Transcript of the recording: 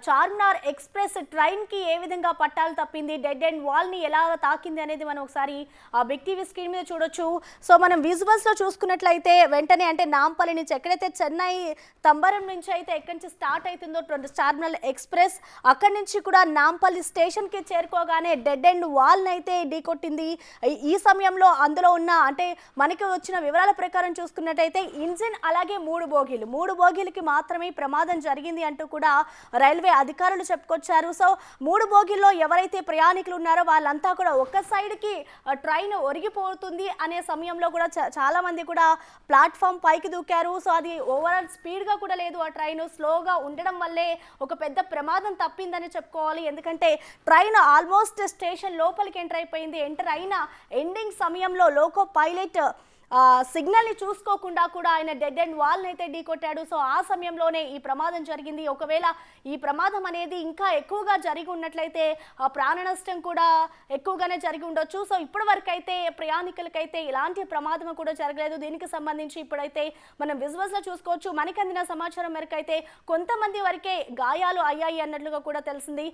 Charminar express ట్రైన్కి ఏ విధంగా పట్టాలు తప్పింది, డెడ్ అండ్ వాల్ని ఎలా తాకింది అనేది మనం ఒకసారి బిగ్ టీవీ స్క్రీన్ మీద చూడొచ్చు. సో మనం విజువల్స్లో చూసుకున్నట్లయితే వెంటనే అంటే నాంపల్లి నుంచి ఎక్కడైతే చెన్నై తంబరం నుంచి అయితే ఎక్కడి నుంచి స్టార్ట్ అవుతుందో చార్మినార్ ఎక్స్ప్రెస్ అక్కడి నుంచి కూడా నాంపల్లి స్టేషన్కి చేరుకోగానే డెడ్ అండ్ వాల్ని అయితే ఢీకొట్టింది. ఈ సమయంలో అందులో ఉన్న అంటే మనకి వచ్చిన వివరాల ప్రకారం చూసుకున్నట్టయితే ఇంజిన్ అలాగే మూడు బోగీలకి మాత్రమే ప్రమాదం జరిగింది అంటూ కూడా రైల్వే అధికారులు చెప్పుకొచ్చారు. సో 3 బోగీల్లో ఎవరైతే ప్రయాణికులు ఉన్నారో వాళ్ళంతా కూడా ఒక్క సైడ్కి ట్రైన్ ఒరిగిపోతుంది అనే సమయంలో కూడా చాలా మంది కూడా ప్లాట్ఫామ్ పైకి దూకారు. సో అది ఓవరాల్ స్పీడ్గా కూడా లేదు, ఆ ట్రైన్ స్లోగా ఉండడం వల్లే ఒక పెద్ద ప్రమాదం తప్పిందని చెప్పుకోవాలి. ఎందుకంటే ట్రైన్ ఆల్మోస్ట్ స్టేషన్ లోపలికి ఎంటర్ అయిన ఎండింగ్ సమయంలో లోకో పైలట్ సిగ్నల్ని చూసుకోకుండా కూడా ఆయన డెడ్ అండ్ వాల్ని అయితే ఢీకొట్టాడు. సో ఆ సమయంలోనే ఈ ప్రమాదం జరిగింది. ఒకవేళ ఈ ప్రమాదం అనేది ఇంకా ఎక్కువగా జరిగి ఉన్నట్లయితే ప్రాణ నష్టం కూడా ఎక్కువగానే జరిగి ఉండొచ్చు. సో ఇప్పటి వరకు అయితే ప్రయాణికులకైతే ఇలాంటి ప్రమాదం కూడా జరగలేదు. దీనికి సంబంధించి ఇప్పుడైతే మనం విజువల్స్లో చూసుకోవచ్చు. మనకి అందిన సమాచారం మేరకు అయితే కొంతమంది వరకే గాయాలు అయ్యాయి అన్నట్లుగా కూడా తెలిసింది.